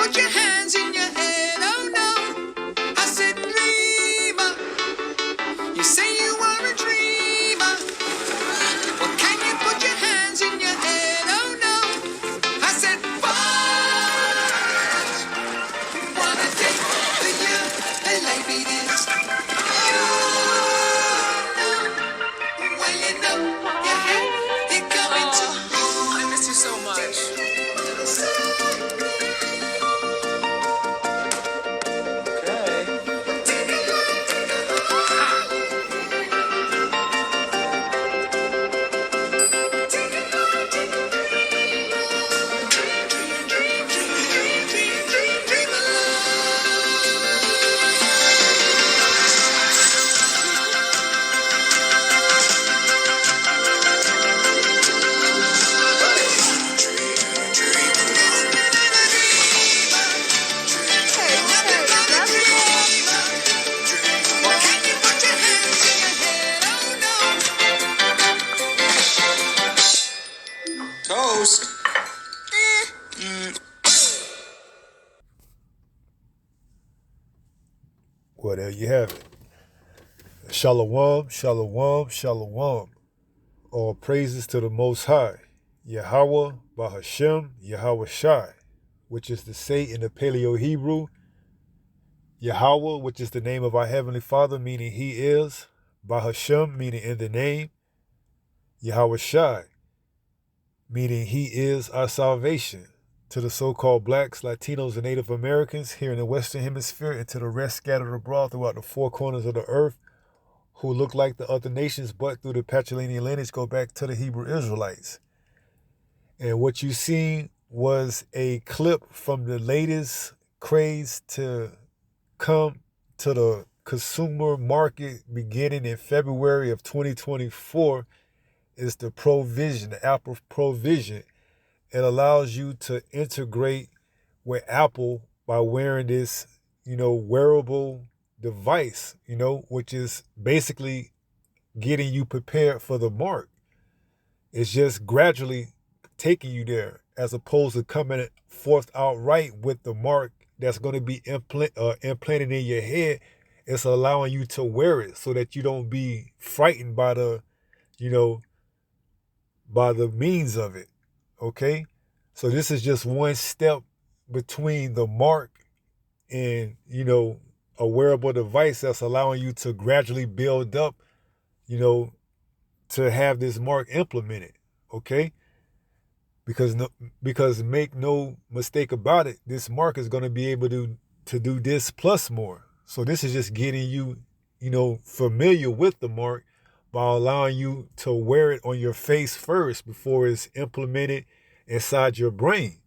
put your hands in your head? Oh no. I said, dreamer. You say you are a dreamer. Well, can you put your hands in your head? Oh no. I said, boys, wanna take the you, the ladies. You know, well, you know, you're coming to me. I miss you so much. Toast. Well, there you have it. Shalom, shalom, shalom. All praises to the Most High, Yahweh, Bahashem, Yahweh Shai, which is to say in the Paleo-Hebrew, Yahweh, which is the name of our Heavenly Father, meaning He is, Bahashem, meaning in the name, Yahweh Shai, meaning He is our salvation, to the so-called blacks, Latinos, and Native Americans here in the Western Hemisphere, and to the rest scattered abroad throughout the four corners of the earth, who look like the other nations, but through the patrilineal lineage go back to the Hebrew Israelites. And what you seen was a clip from the latest craze to come to the consumer market beginning in February of 2024 is the Provision, the Apple Provision. It allows you to integrate with Apple by wearing this, wearable device, which is basically getting you prepared for the mark. It's just gradually taking you there as opposed to coming forth outright with the mark that's going to be implanted in your head. It's allowing you to wear it so that you don't be frightened by the, by the means of it. Okay? So this is just one step between the mark and, a wearable device that's allowing you to gradually build up, to have this mark implemented, okay? Because make no mistake about it, this mark is going to be able to do this plus more. So this is just getting you, familiar with the mark by allowing you to wear it on your face first before it's implemented inside your brain.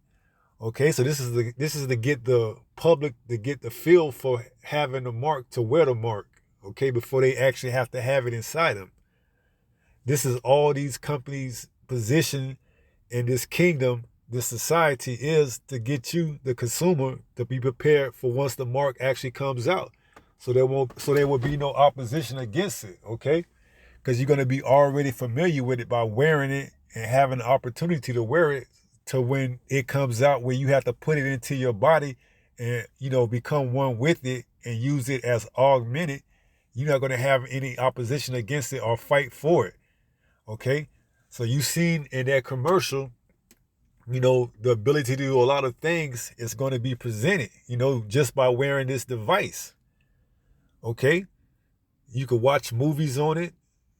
Okay, so this is to get the public to get the feel for having the mark, to wear the mark, okay, before they actually have to have it inside them. This is all these companies' position in this kingdom, this society, is to get you, the consumer, to be prepared for once the mark actually comes out. So there will be no opposition against it, okay? Because you're going to be already familiar with it by wearing it and having the opportunity to wear it, to when it comes out where you have to put it into your body and, become one with it and use it as augmented, you're not going to have any opposition against it or fight for it, okay? So you seen in that commercial, the ability to do a lot of things is going to be presented, just by wearing this device, okay? You can watch movies on it.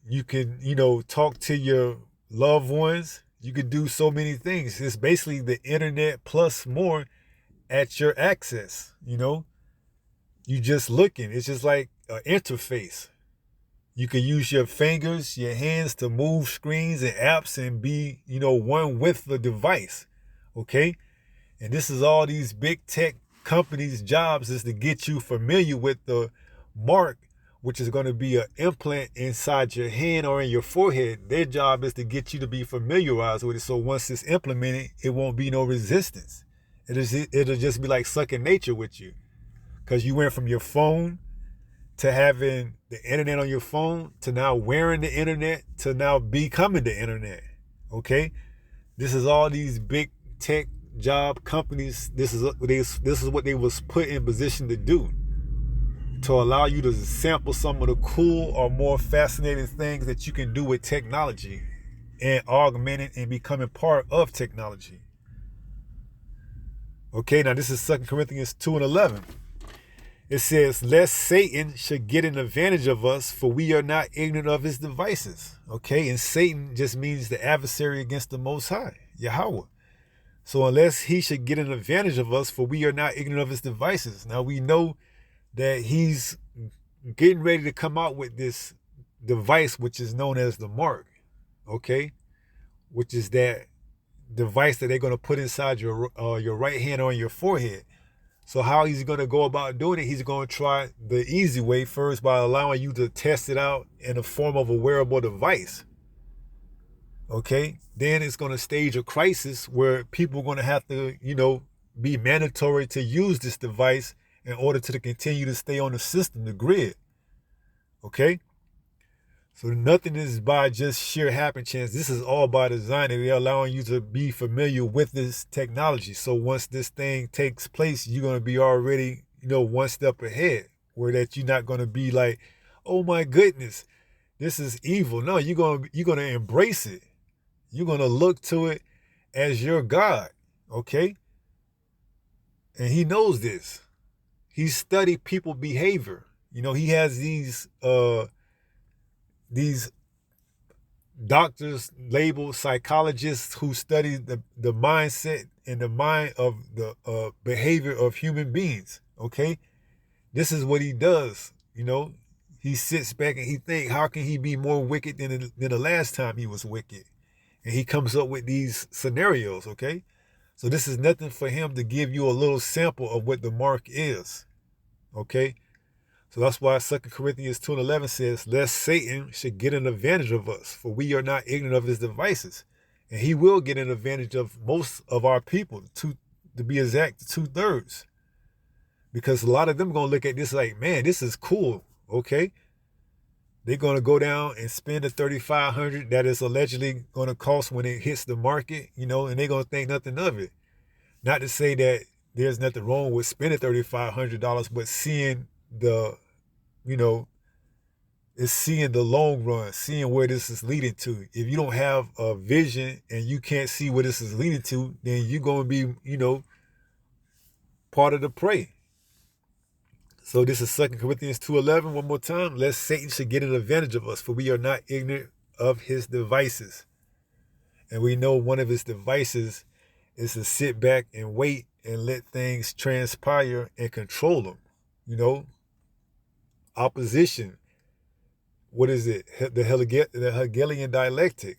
You can, talk to your loved ones. You can do so many things. It's basically the internet plus more at your access, You just looking. It's just like an interface. You can use your fingers, your hands to move screens and apps and be, one with the device, okay? And this is all these big tech companies' jobs, is to get you familiar with the mark, which is going to be an implant inside your hand or in your forehead. Their job is to get you to be familiarized with it, so once it's implemented, it won't be no resistance. It'll just be like sucking nature with you, because you went from your phone to having the internet on your phone to now wearing the internet to now becoming the internet, okay? This is all these big tech job companies, this is what they was put in position to do, to allow you to sample some of the cool or more fascinating things that you can do with technology and augment it and becoming part of technology. Okay, now this is 2 Corinthians 2:11. It says, lest Satan should get an advantage of us, for we are not ignorant of his devices. Okay, and Satan just means the adversary against the Most High, Yahweh. So unless he should get an advantage of us, for we are not ignorant of his devices. Now we know that he's getting ready to come out with this device, which is known as the mark, okay, which is that device that they're going to put inside your right hand on your forehead. So how he's going to go about doing it, he's going to try the easy way first by allowing you to test it out in the form of a wearable device. Okay, then it's going to stage a crisis where people are going to have to, be mandatory to use this device in order to continue to stay on the system, the grid. Okay, so nothing is by just sheer happen chance. This is all by design, and they're allowing you to be familiar with this technology. So once this thing takes place, you're going to be already, one step ahead, where that you're not going to be like, oh my goodness, this is evil. No, you're going to embrace it. You're going to look to it as your God, okay? And he knows this. He studied people behavior. He has these doctors labeled psychologists who study the mindset and the mind of the behavior of human beings, okay? This is what he does, He sits back and he thinks, how can he be more wicked than the last time he was wicked? And he comes up with these scenarios, okay? So this is nothing for him to give you a little sample of what the mark is, okay? So that's why 2 Corinthians 2:11 says, lest Satan should get an advantage of us, for we are not ignorant of his devices. And he will get an advantage of most of our people, to be exact, 2/3. Because a lot of them are going to look at this like, man, this is cool, okay? They're going to go down and spend the $3,500 that is allegedly going to cost when it hits the market, and they're going to think nothing of it. Not to say that there's nothing wrong with spending $3,500, but seeing it's seeing the long run, seeing where this is leading to. If you don't have a vision and you can't see where this is leading to, then you're going to be, part of the prey. So this is 2 Corinthians 2:11, one more time. Lest Satan should get an advantage of us, for we are not ignorant of his devices. And we know one of his devices is to sit back and wait and let things transpire and control them. Opposition. What is it? The Hegelian dialectic,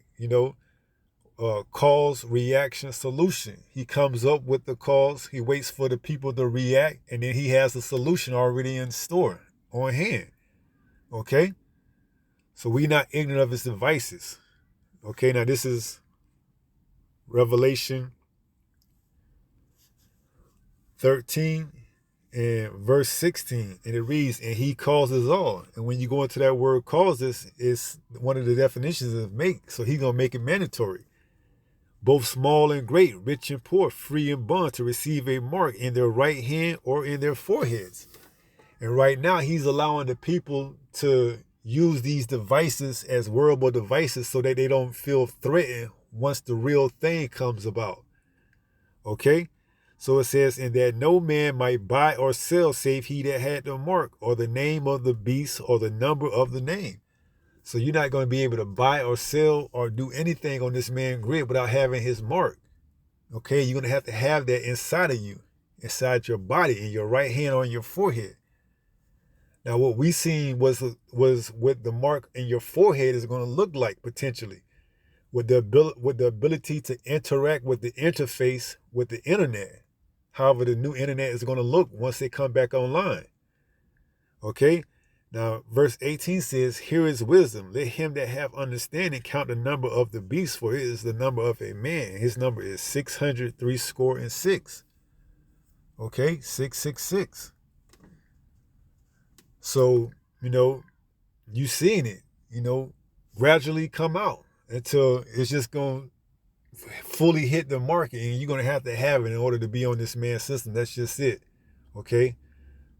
cause, reaction, solution. He comes up with the cause, he waits for the people to react, and then he has the solution already in store, on hand. Okay? So we're not ignorant of his devices. Okay, now this is Revelation 13 and verse 16, and it reads, and he causes all. And when you go into that word causes, it's one of the definitions of make. So he's going to make it mandatory. Both small and great, rich and poor, free and bond, to receive a mark in their right hand or in their foreheads. And right now, he's allowing the people to use these devices as wearable devices so that they don't feel threatened once the real thing comes about. Okay? So it says, and that no man might buy or sell save he that had the mark, or the name of the beast, or the number of the name. So you're not going to be able to buy or sell or do anything on this man's grid without having his mark. Okay, you're going to have that inside of you, inside your body, in your right hand on your forehead. Now, what we seen was what the mark in your forehead is going to look like, potentially, with the ability to interact with the interface with the internet. However, the new internet is going to look once they come back online. Okay? Now, verse 18 says, here is wisdom. Let him that have understanding count the number of the beast, for it is the number of a man. His number is 666. Okay? 666. So, you seeing it, gradually come out until it's just going to fully hit the market, and you're going to have it in order to be on this man's system. That's just it. Okay?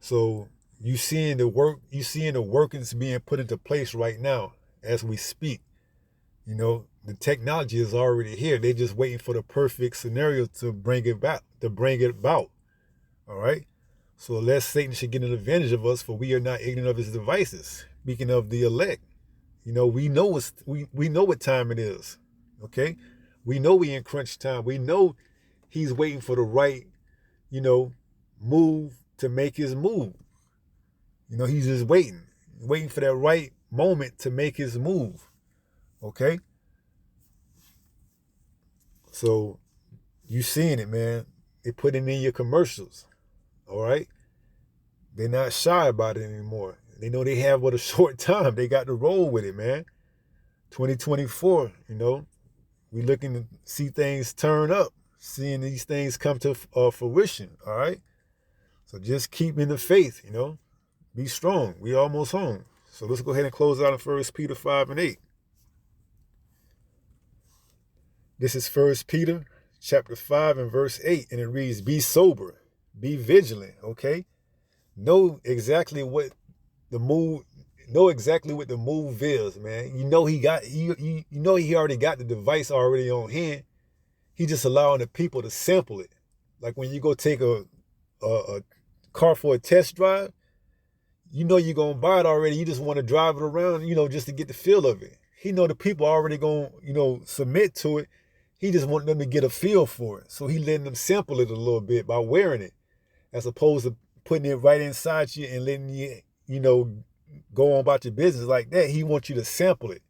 So you seeing the workings being put into place right now as we speak. You know, the technology is already here. They're just waiting for the perfect scenario to bring it about. All right? So lest Satan should get an advantage of us, for we are not ignorant of his devices. Speaking of the elect, you know, we know what time it is. Okay? We know we in crunch time. We know he's waiting for the right, you know, move to make his move. You know, he's just waiting for that right moment to make his move. Okay? So you seeing it, man. They put it in your commercials. All right? They're not shy about it anymore. They know they have what a short time. They got to roll with it, man. 2024, you know, we looking to see things turn up, seeing these things come to fruition, all right? So just keep in the faith, you know. Be strong. We almost home. So let's go ahead and close out in 1 Peter 5:8. This is 1 Peter chapter 5 and verse 8, and it reads, be sober, be vigilant, okay? Know exactly what the move is, man. You know he already got the device already on hand. He just allowing the people to sample it. Like when you go take a car for a test drive, you know you're gonna buy it already. You just want to drive it around, you know, just to get the feel of it. He know the people already gonna, you know, submit to it. He just want them to get a feel for it. So he letting them sample it a little bit by wearing it, as opposed to putting it right inside you and letting you, you know, go on about your business like that. He wants you to sample it,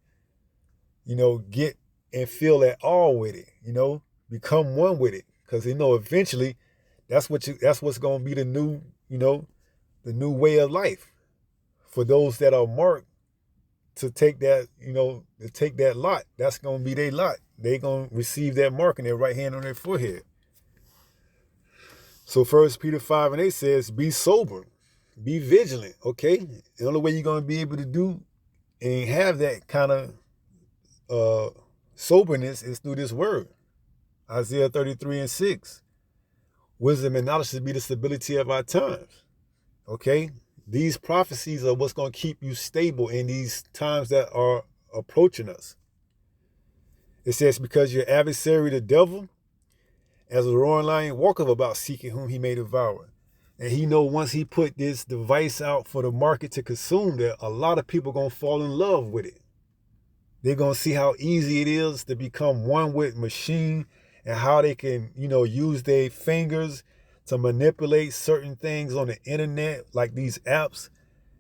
you know, get and feel at all with it, you know, become one with it. Because, you know, eventually that's what's going to be the new, you know, the new way of life for those that are marked to take that, you know, to take that lot. That's going to be their lot. They're going to receive that mark in their right hand on their forehead. So 1 Peter 5:8 says, be sober, be vigilant, okay? The only way you're going to be able to do and have that kind of soberness is through this word. Isaiah 33:6. Wisdom and knowledge should be the stability of our times, okay? These prophecies are what's going to keep you stable in these times that are approaching us. It says, because your adversary, the devil, as a roaring lion, walketh about seeking whom he may devour. And he know once he put this device out for the market to consume, that a lot of people going to fall in love with it. They're going to see how easy it is to become one with machine and how they can, you know, use their fingers to manipulate certain things on the internet, like these apps.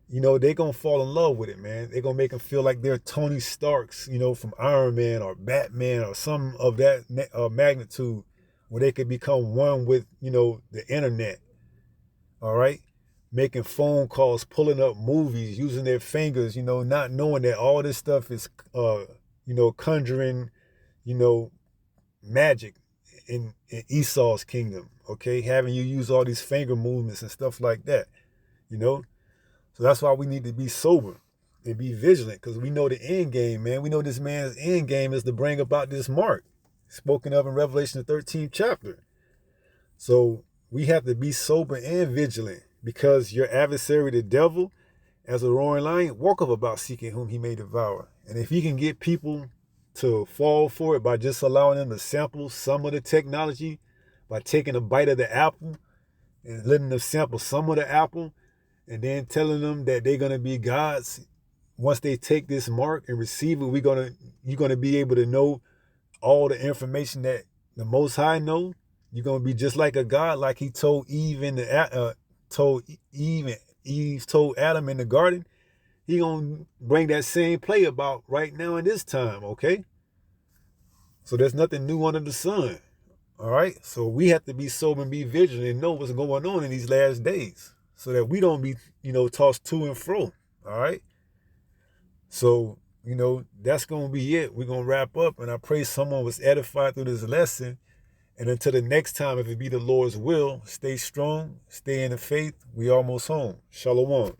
You know, they're going to fall in love with it, man. They're going to make them feel like they're Tony Starks, you know, from Iron Man or Batman or some of that magnitude, where they could become one with, you know, the internet. All right? Making phone calls, pulling up movies, using their fingers, you know, not knowing that all this stuff is, you know, conjuring, you know, magic in Esau's kingdom, okay? Having you use all these finger movements and stuff like that, you know? So that's why we need to be sober and be vigilant, because we know the end game, man. We know this man's end game is to bring about this mark, spoken of in Revelation the 13th chapter. So we have to be sober and vigilant, because your adversary, the devil, as a roaring lion, walketh about seeking whom he may devour. And if he can get people to fall for it by just allowing them to sample some of the technology, by taking a bite of the apple and letting them sample some of the apple, and then telling them that they're going to be gods, once they take this mark and receive it, you're going to be able to know all the information that the Most High know. You're going to be just like a God, like he told Eve told Adam in the garden. He going to bring that same play about right now in this time, okay? So there's nothing new under the sun, all right? So we have to be sober and be vigilant and know what's going on in these last days, so that we don't be, you know, tossed to and fro, all right? So, you know, that's going to be it. We're going to wrap up, and I pray someone was edified through this lesson. And until the next time, if it be the Lord's will, stay strong, stay in the faith. We almost home. Shalom.